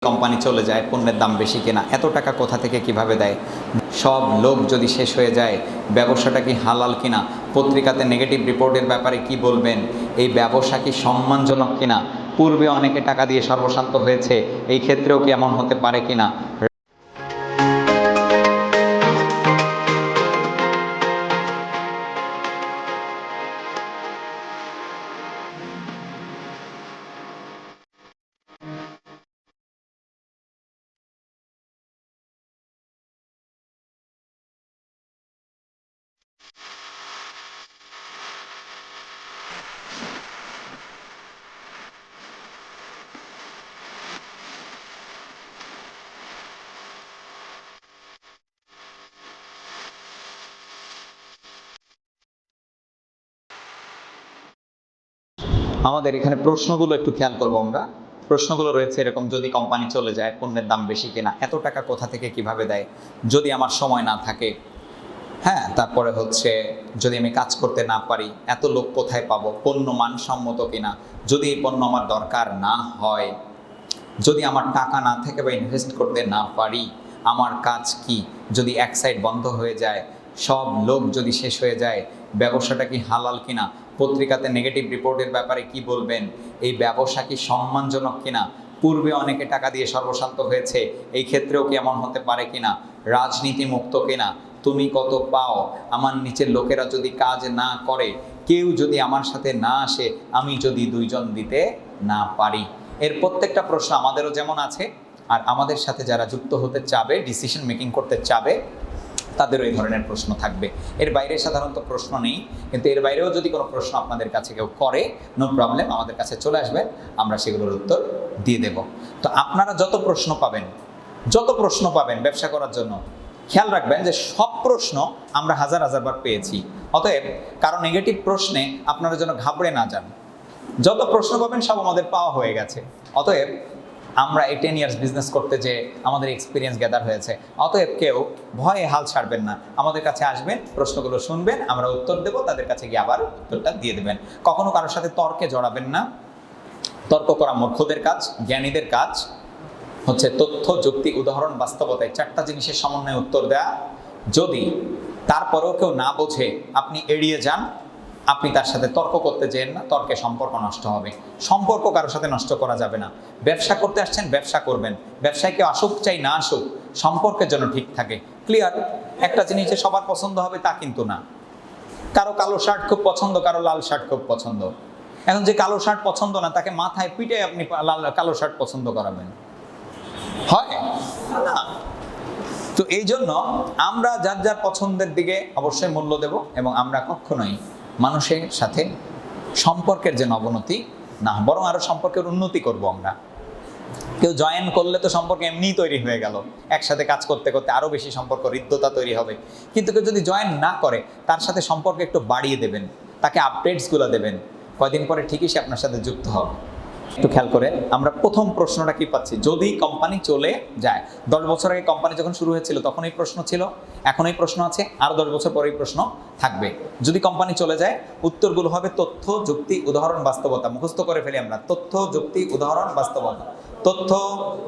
Company চলে যায়, পণ্যের দাম বেশি কেনা, এত টাকা কোথা থেকে কিভাবে দেয়? সব লোক যদি শেষ হয়ে যায়, ব্যবসাটা কি হালাল কিনা? পত্রিকাতে নেগেটিভ রিপোর্টের ব্যাপারে কি বলবেন? এই ব্যবসা কি সম্মানজনক কিনা? পূর্বে অনেকে টাকা দিয়ে সর্বশান্ত হয়েছে, এই ক্ষেত্রেও কি এমন হতে পারে কিনা? আমাদের এখানে প্রশ্নগুলো একটু খেয়াল করবো আমরা। প্রশ্নগুলো রয়েছে এরকম: যদি কোম্পানি চলে যায়, পণ্যের দাম বেশি কেনা, এত টাকা কোথা থেকে কিভাবে দেয়? যদি আমার সময় না থাকে, হ্যাঁ, তারপরে হচ্ছে যদি আমি কাজ করতে না পারি, এত লোক কোথায় পাবো? পণ্য মানসম্মত কিনা? যদি এই পণ্য আমার দরকার না হয়, যদি আমার টাকা না থাকে বা ইনভেস্ট করতে না পারি, আমার কাজ কি? যদি এক সাইড বন্ধ হয়ে যায়, সব লোক যদি শেষ হয়ে যায়, ব্যবসাটা কি হালাল কিনা? পত্রিকাতে নেগেটিভ রিপোর্টের ব্যাপারে কি বলবেন? এই ব্যবসা কি সম্মানজনক কিনা? পূর্বে অনেকে টাকা দিয়ে সর্বশান্ত হয়েছে, এই ক্ষেত্রেও কি এমন হতে পারে কিনা? রাজনীতি মুক্ত কিনা? তুমি কত পাও? আমার নিচের লোকেরা যদি কাজ না করে, কেউ যদি আমার সাথে না আসে, আমি যদি দুইজন দিতে না পারি? এর প্রত্যেকটা প্রশ্ন আমাদেরও যেমন আছে, আর আমাদের সাথে যারা যুক্ত হতে চাবে, ডিসিশন মেকিং করতে চাবে, তাদেরও এই ধরনের প্রশ্ন থাকবে। এর বাইরে সাধারণত প্রশ্ন নেই, কিন্তু এর বাইরেও যদি কোনো প্রশ্ন আপনাদের কাছে কেউ করে, নো প্রবলেম, আমাদের কাছে চলে আসবেন, আমরা সেগুলোর উত্তর দিয়ে দেব। তো আপনারা যত প্রশ্ন পাবেন ব্যবসা করার জন্য, খেয়াল রাখবেন যে সব প্রশ্ন আমরা হাজার বার পেয়েছি। অতএব কারো নেগেটিভ প্রশ্নে আপনারা যেন ঘাবড়ে না যান। যত প্রশ্ন পাবেন সব আমাদের পাওয়া হয়ে গেছে। অতএব আমরা এই 10 ইয়ার্স বিজনেস করতে যে আমাদের এক্সপিরিয়েন্স গ্যাদার হয়েছে, অতএব কেউ ভয়ে হাল ছাড়বেন না, আমাদের কাছে আসবেন, প্রশ্নগুলো শুনবেন, আমরা উত্তর দেব, তাদের কাছে গিয়ে আবার উত্তরটা দিয়ে দেবেন। কখনো কারোর সাথে তর্কে জড়াবেন না। তর্ক করা মূর্খদের কাজ। জ্ঞানীদের কাজ হচ্ছে তথ্য, যুক্তি, উদাহরণ, বাস্তবতায় 4টা জিনিসের সমন্বয়ে উত্তর দেয়া। যদি তারপরেও কেউ না বোঝে, আপনি এড়িয়ে যান, আপনি তার সাথে তর্ক করতে যেন না, তর্কে সম্পর্ক নষ্ট হবে। সম্পর্ক কারোর সাথে নষ্ট করা যাবে না। ব্যবসা করতে আসছেন, ব্যবসা করবেন, ব্যবসায় কেউ আসুক চাই না আসুক, সম্পর্কের জন্য ঠিক থাকে। ক্লিয়ার? একটা জিনিস যে সবার পছন্দ হবে তা কিন্তু না। কারো কালো শার্ট খুব পছন্দ, কারো লাল শার্ট খুব পছন্দ। এখন যে কালো শার্ট পছন্দ না, তাকে মাথায় পিটে আপনি কালো শার্ট পছন্দ করাবেন? হয় না। তো এই জন্য আমরা যার যার পছন্দের দিকে অবশ্যই মূল্য দেব, এবং আমরা কখনোই মানুষের সাথে সম্পর্কের যে অবনতি না, বরং আরো সম্পর্কের উন্নতি করব আমরা। কেউ জয়েন করলে তো সম্পর্ক এমনিই তৈরি হয়ে গেল, একসাথে কাজ করতে করতে আরো বেশি সম্পর্ক, হৃদ্যতা তৈরি হবে। কিন্তু কেউ যদি জয়েন না করে, তার সাথে সম্পর্ক একটু বাড়িয়ে দেবেন, তাকে আপডেটসগুলো দেবেন, কয়দিন পরে ঠিকই সে আপনার সাথে যুক্ত হবে। একটু খেয়াল করে আমরা প্রথম প্রশ্নটা কি পাচ্ছি: যদি কোম্পানি চলে যায়। 10 বছর আগে কোম্পানি যখন শুরু হয়েছিল তখন এই প্রশ্ন ছিল, এখন এই প্রশ্ন আছে, আরো 10 বছর পরে এই প্রশ্ন থাকবে। যদি কোম্পানি চলে যায়, উত্তরগুলো হবে তথ্য, যুক্তি, উদাহরণ, বাস্তবতা। মুখস্থ করে ফেলি আমরা: তথ্য, যুক্তি, উদাহরণ, বাস্তবতা। তথ্য,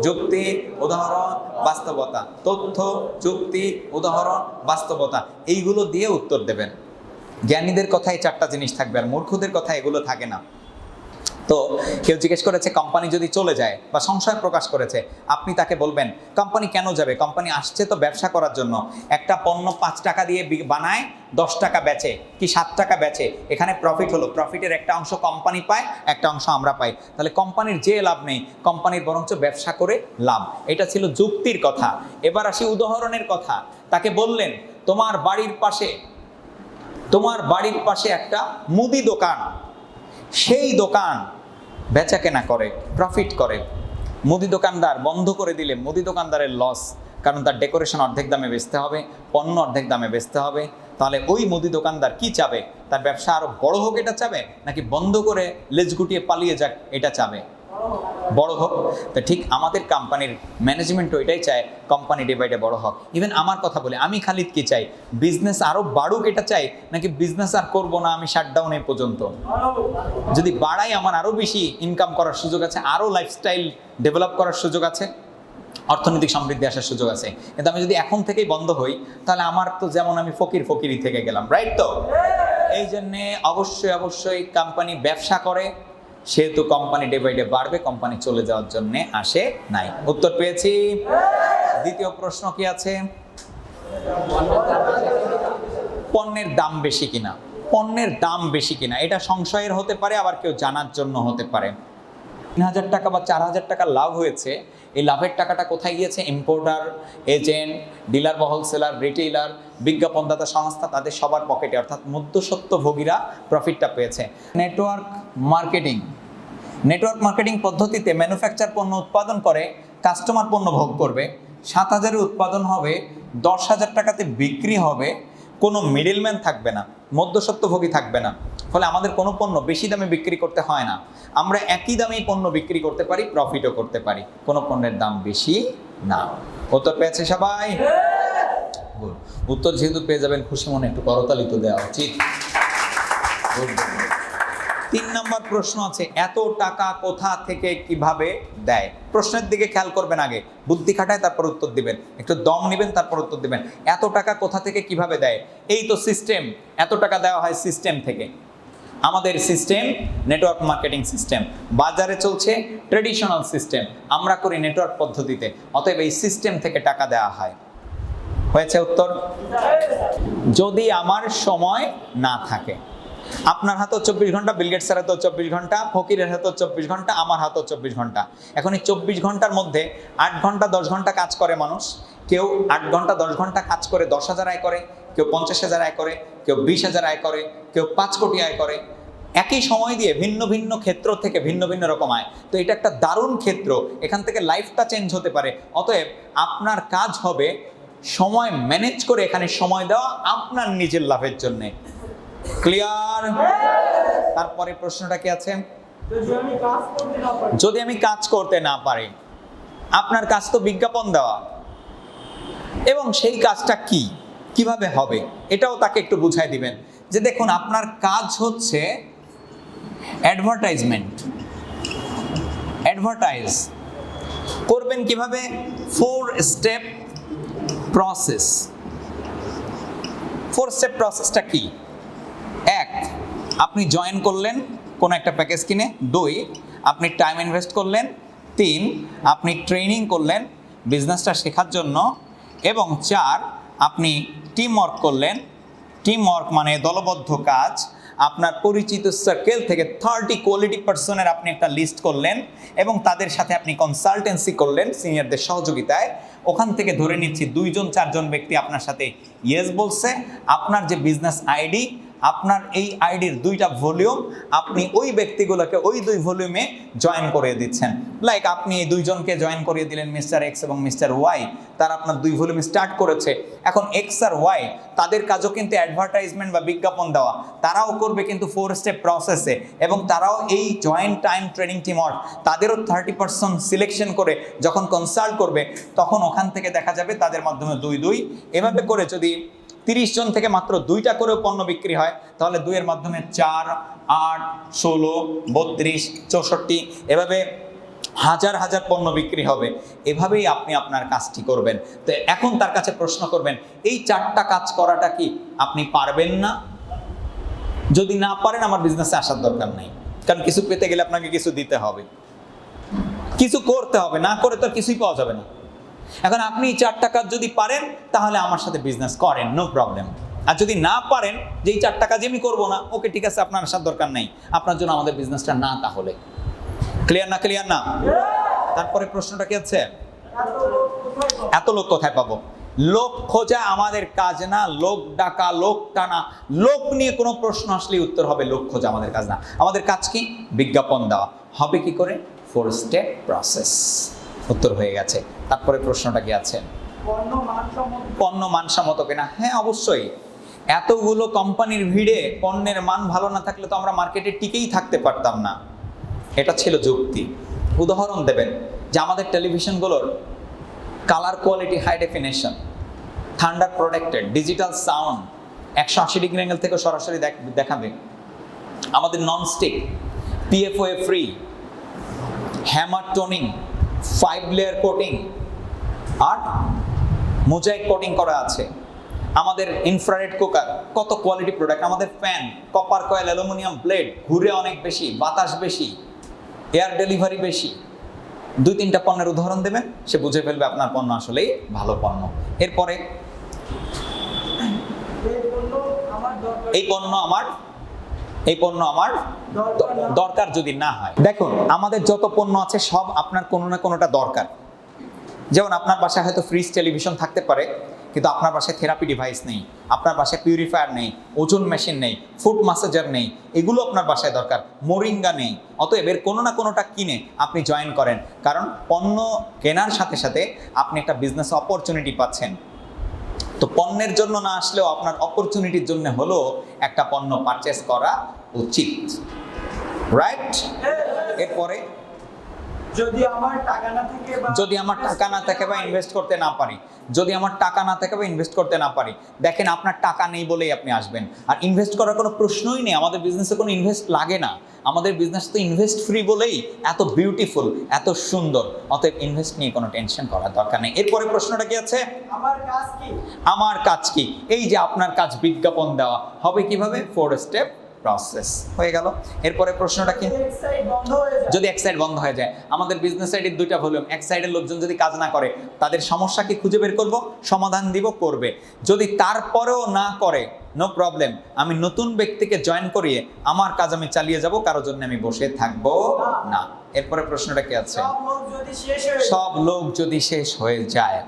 যুক্তি, উদাহরণ, বাস্তবতা। তথ্য, যুক্তি, উদাহরণ, বাস্তবতা, এইগুলো দিয়ে উত্তর দেবেন। জ্ঞানীদের কথায় 4টা জিনিস থাকবে, আর মূর্খদের কথা এগুলো থাকে না। তো কেউ জিজ্ঞেস করেছে কোম্পানি যদি চলে যায় বা সংশয় প্রকাশ করেছে, আপনি তাকে বলবেন কোম্পানি কেন যাবে? কোম্পানি আসছে তো ব্যবসা করার জন্য। একটা পণ্য 5 টাকা দিয়ে বানায়, 10 টাকা বেচে কি 7 টাকা বেচে, এখানে প্রফিট হলো। প্রফিটের একটা অংশ কোম্পানি পায়, একটা অংশ আমরা পাই। তাহলে কোম্পানির যে লাভ নেই, কোম্পানির বরঞ্চ ব্যবসা করে লাভ। এটা ছিল যুক্তির কথা। এবার আসি উদাহরণের কথা। তাকে বললেন তোমার বাড়ির পাশে একটা মুদি দোকান, সেই দোকান বেচা কেনা করে, প্রফিট করে। মুদি দোকানদার বন্ধ করে দিলে মুদি দোকানদারের লস, কারণ তার ডেকোরেশন অর্ধেক দামে বেচতে হবে, পণ্য অর্ধেক দামে বেচতে হবে। তাহলে ওই মুদি দোকানদার কি চাবে? তার ব্যবসা আরো বড় হোক এটা চাবে, নাকি বন্ধ করে লেজ গুটিয়ে পালিয়ে যাক এটা চাবে? বড় হোক। তো ঠিক আমাদের কোম্পানির ম্যানেজমেন্ট ওইটাই চায় কোম্পানি ডে বাই ডে বড় হোক। ইভেন আমার কথা বলে আমি খালিদ কি চাই, বিজনেস আরও বাড়ুক এটা চাই, নাকি বিজনেস আর করবো না আমি শাটডাউন এই পর্যন্ত? যদি বাড়াই আমার আরও বেশি ইনকাম করার সুযোগ আছে, আরও লাইফস্টাইল ডেভেলপ করার সুযোগ আছে, অর্থনৈতিক সমৃদ্ধি আসার সুযোগ আছে। কিন্তু আমি যদি এখন থেকেই বন্ধ হই তাহলে আমার তো যেমন আমি ফকিরই থেকে গেলাম, রাইট? তো এই জন্যে অবশ্যই কোম্পানি ব্যবসা করে, সেহেতু কোম্পানি ডে বাই ডে বাড়বে, কোম্পানি চলে যাওয়ার জন্য আসে নাই। উত্তর পেয়েছি। দ্বিতীয় প্রশ্ন কি আছে? পণ্যের দাম বেশি কিনা? পণ্যের দাম বেশি কিনা এটা সংশয়ের হতে পারে, আবার কেউ জানার জন্য হতে পারে। 3,000 টাকা বা 4,000 টাকা লাভ হয়েছে, এই লাভের টাকাটা কোথায় গিয়েছে? ইম্পোর্টার, এজেন্ট, ডিলার বা হোলসেলার, রিটেইলার, বিজ্ঞাপনদাতা সংস্থা, তাদের সবার পকেটে, অর্থাৎ মধ্যস্বত্বভোগীরা প্রফিটটা পেয়েছে। নেটওয়ার্ক মার্কেটিং পদ্ধতিতে ম্যানুফ্যাকচার পণ্য উৎপাদন করে, কাস্টমার পণ্য ভোগ করবে, 7,000 উৎপাদন হবে, 10,000 টাকাতে বিক্রি হবে, কোনো মিডলম্যান থাকবে না, মধ্যস্বত্বভোগী থাকবে না। ফলে আমাদের কোনো পণ্য বেশি দামে বিক্রি করতে হয় না, আমরা একই দামেই পণ্য বিক্রি করতে পারি, প্রফিটও করতে পারি, কোনো পণ্যের দাম বেশি না। উত্তর পেয়েছে সবাই? উত্তর যেহেতু পেয়ে যাবেন খুশি মনে একটু করতালি তো দেওয়া উচিত। 3 নম্বর প্রশ্ন আছে, এত টাকা কোথা থেকে কিভাবে দেয়? প্রশ্নের দিকে খেয়াল করবেন, আগে বুদ্ধি খাটায় তারপর উত্তর দিবেন, একটু দম নেবেন তারপর উত্তর দিবেন। এত টাকা কোথা থেকে কিভাবে দেয়? এই তো সিস্টেম, এত টাকা দেওয়া হয় সিস্টেম থেকে। আমাদের সিস্টেম নেটওয়ার্ক মার্কেটিং সিস্টেম, বাজারে চলছে ট্রেডিশনাল সিস্টেম, আমরা করি নেটওয়ার্ক পদ্ধতিতে, অতএব এই সিস্টেম থেকে টাকা দেওয়া হয়। হয়েছে উত্তর? যদি আমার সময় না থাকে, আপনার হাতেও 24 ঘন্টা, বিল গেটসের হাতেও 24 ঘন্টা, ফকিরের হাতেও 24 ঘন্টা, আমার হাতেও 24 ঘন্টা। এখন এই 24 ঘন্টার মধ্যে 8 ঘন্টা 10 ঘন্টা কাজ করে মানুষ। কেউ 8 ঘন্টা 10 ঘন্টা কাজ করে 10,000 আয় করে, কেউ 50,000 আয় করে, কেউ 20,000 আয় করে, কেউ 5 কোটি আয় করে। একই সময় দিয়ে ভিন্ন ভিন্ন ক্ষেত্র থেকে ভিন্ন ভিন্ন রকম আয়। তো এটা একটা দারুণ ক্ষেত্র, এখান থেকে লাইফটা চেঞ্জ হতে পারে। অতএব আপনার কাজ হবে সময় ম্যানেজ করে এখানে সময় দেওয়া আপনার নিজের লাভের জন্যে। ক্লিয়ার? তারপরে প্রশ্নটা কি আছে? যদি আমি কাজ করতে না পারি, আপনার কাজ তো বিজ্ঞাপন দেওয়া, এবং সেই কাজটা কিভাবে হবে এটাও তাকে একটু বুঝাই দিবেন যে দেখুন আপনার কাজ হচ্ছে অ্যাডভার্টাইজ করবেন কিভাবে? 4 স্টেপ প্রসেস। 4 স্টেপ প্রসেসটা কি? 1, আপনি জয়েন করলেন কোনো একটা প্যাকেজ কিনে। 2, আপনি টাইম ইনভেস্ট করলেন। 3, আপনি ট্রেনিং করলেন বিজনেসটা শেখার জন্য। এবং 4, আপনি টিম ওয়ার্ক করলেন। টিম ওয়ার্ক মানে দলবদ্ধ কাজ। আপনার পরিচিত সার্কেল থেকে 30 কোয়ালিটি পার্সনের আপনি একটা লিস্ট করলেন এবং তাদের সাথে আপনি কনসালটেন্সি করলেন সিনিয়রদের সহযোগিতায়। ওখান থেকে ধরে নিচ্ছি 2-4 ব্যক্তি আপনার সাথে ইয়েস বলছে। আপনার যে বিজনেস আইডি, আপনার এই আইডির 2টা ভলিউম আপনি ওই ব্যক্তিগুলোকে ওই 2 ভলিউমে জয়েন করিয়ে দিচ্ছেন। লাইক আপনি এই 2 জনকে জয়েন করিয়ে দিলেন, মিস্টার এক্স এবং মিস্টার ওয়াই, তারা আপনার 2 ভলিউম স্টার্ট করেছে। এখন এক্স আর ওয়াই তাদের কাজও কিন্তু অ্যাডভার্টাইজমেন্ট বা বিজ্ঞাপন দেওয়া, তারাও করবে কিন্তু 4 স্টেপ প্রসেসে, এবং তারাও এই joint time training team work, তাদেরও 30% সিলেকশন করে যখন কনসাল্ট করবে তখন ওখান থেকে দেখা যাবে তাদের মাধ্যমে 2-2 এভাবে করে যদি 30 জন থেকে মাত্র 2টা করেও পণ্য বিক্রি হয় তাহলে 2 এর মাধ্যমে 4, 8, 16, 32, 64 এভাবে হাজার হাজার পণ্য বিক্রি হবে। এভাবেই আপনি আপনার কাজটি করবেন। তো এখন তার কাছে প্রশ্ন করবেন, এই 4টা কাজ করাটা কি আপনি পারবেন না? যদি না পারেন আমার বিজনেসে আসার দরকার নেই, কারণ কিছু পেতে গেলে আপনাকে কিছু দিতে হবে, কিছু করতে হবে, না করে তো কিছুই পাওয়া যাবে না। এখন আপনি 4টা কাজ যদি পারেন তাহলে আমার সাথে বিজনেস করেন, নো প্রবলেম। আর যদি না পারেন যে এই 4টা কাজ আমি করবো না, ওকে ঠিক আছে, আপনার আসার দরকার নেই, আপনার জন্য আমাদের বিজনেসটা না। তাহলে ক্লিয়ার না? ক্লিয়ার না? তারপরে প্রশ্নটা কি আছে? এত লোক কোথায় পাবো? লোক খোঁজা আমাদের কাজ না, লোক ডাকা, লোক টানা। লোক নিয়ে কোনো প্রশ্ন আসলে উত্তর হবে লোক খোঁজা আমাদের কাজ না। আমাদের কাজ কি? বিজ্ঞাপন দেওয়া। হবে কি করে? 4 স্টেপ প্রসেস। উত্তর হয়ে গেছে। তারপরে প্রশ্নটা কি আছে? পণ্য মানসম্মত কিনা? হ্যাঁ, অবশ্যই। এতগুলো কোম্পানির ভিড়ে পণ্যের মান ভালো না থাকলে তো আমরা মার্কেটে টিকেই থাকতে পারতাম না। এটা ছিল যুক্তি। উদাহরণ দেবেন যে আমাদের টেলিভিশনগুলোর colour quality high definition, thunder protected, digital sound, 180 degree angle থেকে সরাসরি দেখাবে, আমাদের nonstick, PFOA free, hammer toning, 5 layer coating আর মোজাইক কোটিং করা আছে, আমাদের ইনফ্রারেড কুকার, কত কোয়ালিটি প্রোডাক্ট, আমাদের fan, copper coil, aluminium blade, ঘুরে অনেক বেশি, বাতাস বেশি, এয়ার ডেলিভারি বেশি। 2-3টা পণ্যের উদাহরণ দেবেন, সে বুঝে ফেলবে আপনার পণ্য আসলেই ভালো পণ্য। এরপরে এই পণ্য আমার দরকার যদি না হয়। দেখুন, আমাদের যত পণ্য আছে সব আপনার কোনো না কোনোটা দরকার। যেমন আপনার বাসায় হয়তো ফ্রিজ, টেলিভিশন থাকতে পারে, কিন্তু আপনার বাসায় থেরাপি ডিভাইস নেই, আপনার বাসায় পিউরিফায়ার নেই, ওজন মেশিন নেই, ফুড ম্যাসাজার নেই, এগুলো আপনার বাসায় দরকার, মোরিঙ্গা নেই। অতএব এর কোনো না কোনোটা কিনে আপনি জয়েন করেন, কারণ পণ্য কেনার সাথে সাথে আপনি একটা বিজনেস অপরচুনিটি পাচ্ছেন। তো পণ্যের জন্য না আসলেও আপনার অপরচুনিটির জন্য হলো একটা পণ্য পারচেস করা উচিত, রাইট? এরপরে যদি আমার টাকা না থাকে বা ইনভেস্ট করতে না পারি, দেখেন আপনার টাকা নেই বলেই আপনি আসবেন, আর ইনভেস্ট করার কোনো প্রশ্নই নেই। আমাদের বিজনেসে কোনো ইনভেস্ট লাগে না, আমাদের বিজনেস তো ইনভেস্ট ফ্রি বলেই এত বিউটিফুল, এত সুন্দর। অতএব ইনভেস্ট নিয়ে কোনো টেনশন করার দরকার নেই। এরপরে প্রশ্নটা কি আছে? আমার কাজ কি? এই যে আপনার কাজ বিজ্ঞাপন দেওয়া, হবে কিভাবে? 4 স্টেপ প্রসেস হয়ে গেল। এরপরে প্রশ্নটা কি? যদি এক সাইড বন্ধ হয়ে যায়, আমাদের বিজনেস সাইডের 2টা ভলিউম, এক সাইডের লোকজন যদি কাজ না করে, তাদের সমস্যা কি খুঁজে বের করব, সমাধান দিব, করবে। যদি তারপরেও না করে, নো প্রবলেম, আমি নতুন ব্যক্তিকে জয়েন করিয়ে আমার কাজ আমি চালিয়ে যাব, কারোর জন্য আমি বসে থাকবো না। এরপরে প্রশ্নটা কি আছে? সব লোক যদি শেষ হয়ে যায়,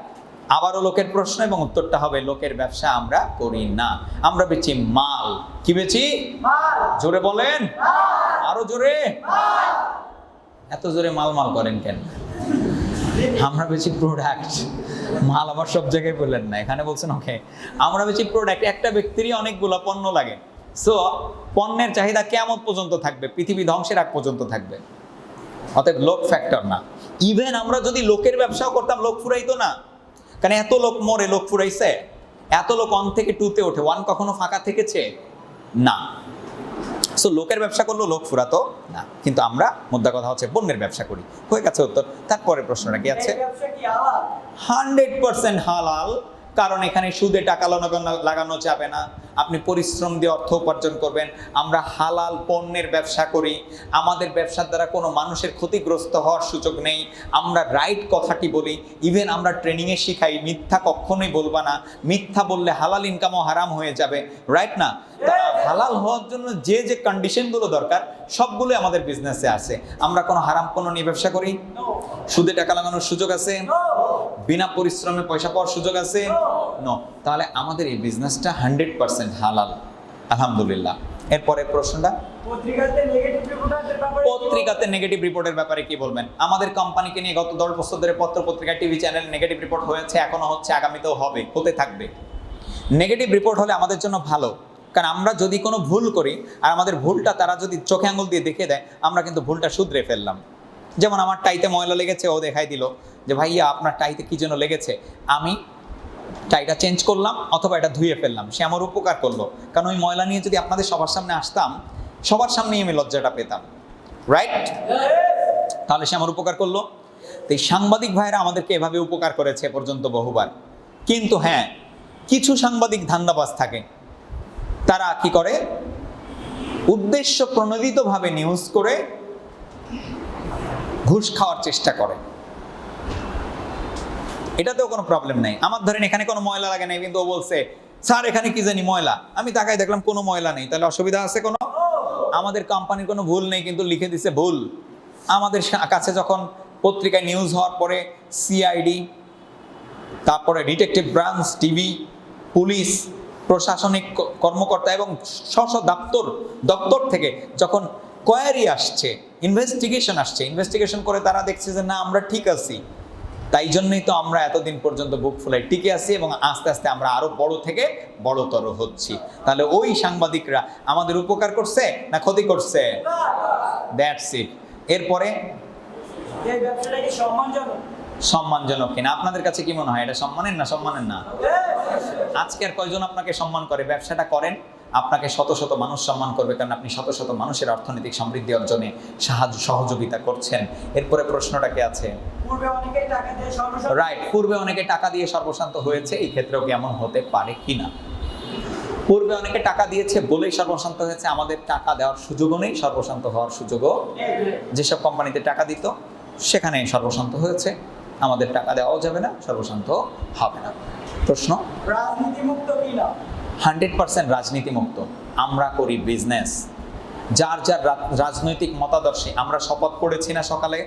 আবারও লোকের প্রশ্ন এবং উত্তরটা হবে লোকের ব্যবসা আমরা করি না, আমরা বেচি মাল। কি বেচি? জোরে বলেন, আরো জোরে। এত জোরে মাল করেন কেন? আমরা বেচি প্রোডাক্ট, মাল আবার সব জায়গায় বললেন না, এখানে বলছেন ওকে। আমরা বেচি প্রোডাক্ট, একটা ব্যক্তিরই অনেকগুলো পণ্য লাগে। সো পণ্যের চাহিদা কিয়ামত পর্যন্ত থাকবে, পৃথিবী ধ্বংসের আগ পর্যন্ত থাকবে। অতএব লোক ফ্যাক্টর না। ইভেন আমরা যদি লোকের ব্যবসাও করতাম, লোক ফুরাইতো না, কারণ এত লোক মরে, লোক ফুরাইছে। এত লোক 1 থেকে 2-তে ওঠে, 1 কখনো ফাঁকা থেকেছে না। সো লোকের ব্যবসা করলেও লোক ফুরাতো না, কিন্তু আমরা মোদ্দা কথা হচ্ছে পণ্যের ব্যবসা করি। হয়ে গেছে উত্তর। তারপরে প্রশ্নটা কি আছে? 100% হালাল, কারণ এখানে সুদে টাকা লাগানো যাবে না, আপনি পরিশ্রম দিয়ে অর্থ উপার্জন করবেন। আমরা হালাল পণ্যের ব্যবসা করি, আমাদের ব্যবসার দ্বারা কোনো মানুষের ক্ষতিগ্রস্ত হওয়ার সুযোগ নেই। আমরা রাইট কথাটি বলি, ইভেন আমরা ট্রেনিংয়ে শিখাই মিথ্যা কখনোই বলবা না, মিথ্যা বললে হালাল ইনকামও হারাম হয়ে যাবে, রাইট না? হালাল হওয়ার জন্য যে যে কন্ডিশনগুলো দরকার সবগুলো আমাদের বিজনেসে আছে। আমরা কোনো হারাম পণ্য নিয়ে ব্যবসা করি? সুদে টাকা লাগানোর সুযোগ আছে? বিনা পরিশ্রমে পয়সা পাওয়ার সুযোগ আছে? নো। তাহলে আমাদের এই বিজনেসটা 100% হালাল, আলহামদুলিল্লাহ। এরপরে প্রশ্নটা, পত্রিকাতে নেগেটিভ রিপোর্টের ব্যাপারে কি বলবেন? আমাদের কোম্পানিকে নিয়ে গত 10 বছর ধরে পত্র পত্রিকা, টিভি চ্যানেল নেগেটিভ রিপোর্ট হয়েছে, এখনো হচ্ছে, আগামীতেও হবে, হতে থাকবে। নেগেটিভ রিপোর্ট হলে আমাদের জন্য ভালো, কারণ আমরা যদি কোনো ভুল করি আর আমাদের ভুলটা তারা যদি চোখে আঙুল দিয়ে দেখে দেয়, আমরা কিন্তু ভুলটা শুধরে ফেললাম। যেমন আমার টাইতে ময়লা লেগেছে, ও দেখাই দিল যে ভাইয়া আপনার টাইতে কি জন্য লেগেছে, আমি টাইটা চেঞ্জ করলাম অথবা এটা ধুয়ে ফেললাম, সে আমার উপকার করলো। কারণ ওই ময়লা নিয়ে যদি আপনাদের সবার সামনে আসতাম, সবার সামনেই আমি লজ্জাটা পেতাম, রাইট? তাহলে সে আমার উপকার করলো। তো এই সাংবাদিক ভাইরা আমাদেরকে এভাবে উপকার করেছে পর্যন্ত বহুবার। কিন্তু হ্যাঁ, কিছু সাংবাদিক ধান্দাবাজ থাকে, তারা কি করে, উদ্দেশ্য প্রণোদিতভাবে নিউজ করে ঘুষ খাওয়ার চেষ্টা করে। এটাতেও কোনো প্রবলেম নাই। আমার ধরেন এখানে কোনো ময়লা লাগে নাই, কিন্তু ও বলছে স্যার এখানে কি জানি ময়লা, আমি তাকাই দেখলাম কোনো ময়লা নেই, তাহলে অসুবিধা আছে কোনো? আমাদের কোম্পানির কোনো ভুল নেই, কিন্তু লিখে দিছে ভুল। আমাদের কাছে যখন পত্রিকায় নিউজ হওয়ার পরে সিআইডি, তারপরে ডিটেকটিভ ব্রাঞ্চ, টিভি, পুলিশ, প্রশাসনিক কর্মকর্তা এবং স্ব দপ্তর থেকে যখন কোয়ারি আসছে, ইনভেস্টিগেশন আসছে, ইনভেস্টিগেশন করে তারা দেখছে যে না আমরা ঠিক আছি, তাই জন্যই তো আমরা এতদিন পর্যন্ত বুক ফুলায় টিকে আছি এবং আস্তে আস্তে আমরা আরো বড় থেকে বড়তর হচ্ছি। তাহলে ওই সাংবাদিকরা আমাদের উপকার করছে না ক্ষতি করছে? That's it. এরপরে এই ব্যবসাটা কি সম্মানজনক? সম্মানজনক কিনা আপনাদের কাছে কি মনে হয়? এটা সম্মানের না সম্মানের না? আজকে আর কয়জন আপনাকে সম্মান করে? ব্যবসাটা করেন, আপনাকে শত শত মানুষ সম্মান করবে, কারণ আপনি শত শত মানুষের অর্থনৈতিক সমৃদ্ধি অর্জনে সহযোগিতা করছেন। এরপরে প্রশ্নটা কি আছে? পূর্বে অনেকে টাকা দিয়ে সর্বশান্ত, রাইট, পূর্বে অনেকে টাকা দিয়ে সর্বশান্ত হয়েছে, এই ক্ষেত্রেও কি এমন হতে পারে কিনা? পূর্বে অনেকে টাকা দিয়েছে বলেই সর্বশান্ত হয়েছে, আমাদের টাকা দেওয়ার সুযোগও নেই, সর্বশান্ত হওয়ার সুযোগও। যেসব কোম্পানিতে টাকা দিত সেখানে সর্বশান্ত হয়েছে, আমাদের টাকা দেওয়াও যাবে না, সর্বশান্ত হবে না। প্রশ্ন, রাজনীতি মুক্ত কিনা? 100% রাজনীতি মুক্ত। আমরা করি বিজনেস, যার যার রাজনৈতিক মতাদর্শে আমরা শপথ করেছি না সকালে,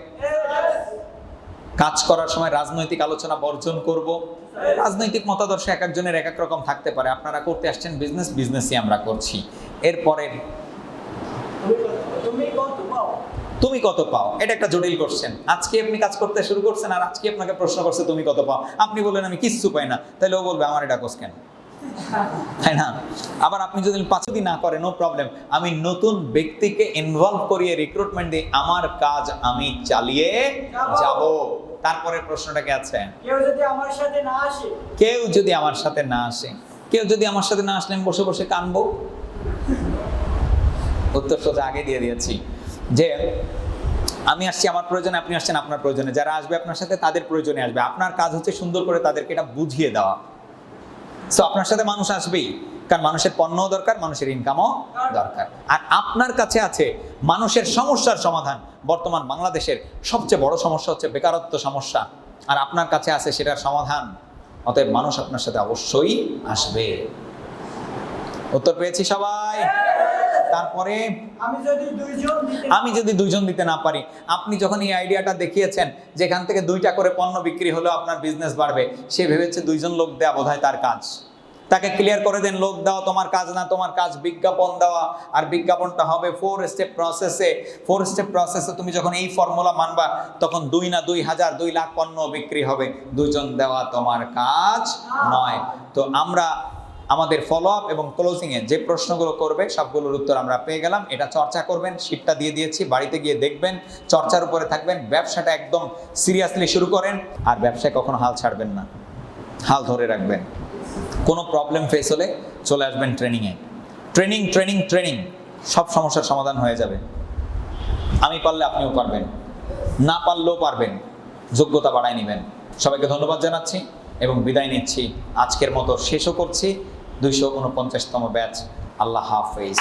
কাজ করার সময় রাজনৈতিক আলোচনা বর্জন করব। রাজনৈতিক মতাদর্শ এক একজনের এক এক রকম থাকতে পারে, আপনারা করতে আসছেন বিজনেস, বিজনেসই আমরা করছি। এরপরে তুমি কত পাও? তুমি কত পাও, এটা একটা জটিল কোশ্চেন। আজকে আপনি কাজ করতে শুরু করছেন আর আজকে আপনাকে প্রশ্ন করছে তুমি কত পাও, আপনি বললেন আমি কিচ্ছু পাই না, তাহলে ও বলবে আমার এটা কোস কেন, তাই না? আবার আপনি যদি 5 দিন না করেন, নো প্রবলেম, আমি নতুন ব্যক্তিকে ইনভলভ করিয়ে রিক্রুটমেন্ট দিই, আমার কাজ আমি চালিয়ে যাব। তারপরে প্রশ্নটাকে আছে, কেউ যদি আমার সাথে না আসে? কেউ যদি আমার সাথে না আসে, কেউ যদি আমার সাথে না আসলে আমি বসে বসে কানবো? উত্তর সোজা আগে দিয়ে দিয়েছি যে আমি আসছি আমার প্রয়োজনে, আপনি আসছেন আপনার প্রয়োজনে, যারা আসবে আপনার সাথে তাদের প্রয়োজনে আসবে। আপনার কাজ হচ্ছে সুন্দর করে তাদেরকে এটা বুঝিয়ে দেওয়া। সো আপনার সাথে মানুষ আসবেই, কারণ মানুষের পণ্যও দরকার, মানুষের ইনকামও দরকার। আর আপনার কাছে আছে মানুষের সমস্যার সমাধান। বর্তমান বাংলাদেশের সবচেয়ে বড় সমস্যা হচ্ছে বেকারত্ব সমস্যা, আর আপনার কাছে আছে সেটার সমাধান। অতএব মানুষ আপনার সাথে অবশ্যই আসবে। উত্তর পেয়েছি সবাই? তারপরে আমি যদি 2 জন দিতে না পারি, আপনি যখন এই আইডিয়াটা দেখিয়েছেন যেখান থেকে 2টা করে পণ্য বিক্রি হলেও আপনার বিজনেস বাড়বে, সে ভেবেছে 2 জন লোক দেওয়া বোধহয় তার কাজ। তাকে ক্লিয়ার করে দেন লোক দেওয়া তোমার কাজ না, তোমার কাজ বিজ্ঞাপন দেওয়া, আর বিজ্ঞাপনটা হবে 4 স্টেপ প্রসেসে। 4 স্টেপ প্রসেসে তুমি যখন এই ফর্মুলা মানবা, তখন 2 না 2000 2 লাখ পণ্য বিক্রি হবে। 2 জন দেওয়া তোমার কাজ নয়। তো আমরা আমাদের ফলো আপ এবং ক্লোজিংয়ে যে প্রশ্নগুলো করবে সবগুলোর উত্তর আমরা পেয়ে গেলাম। এটা চর্চা করবেন, শীটটা দিয়ে দিয়েছি, বাড়িতে গিয়ে দেখবেন, চর্চার উপরে থাকবেন, ব্যবসাটা একদম সিরিয়াসলি শুরু করেন, আর ব্যবসায় কখনো হাল ছাড়বেন না, হাল ধরে রাখবেন। কোনো প্রবলেম ফেস হলে চলে আসবেন ট্রেনিংয়ে। ট্রেনিং ট্রেনিং ট্রেনিং, সব সমস্যার সমাধান হয়ে যাবে। আমি পারলে আপনিও পারবেন, না পারলেও পারবেন, যোগ্যতা বাড়ায় নেবেন। সবাইকে ধন্যবাদ জানাচ্ছি এবং বিদায় নিচ্ছি। আজকের মতো শেষও করছি 249তম ব্যাচ। আল্লাহ হাফেজ।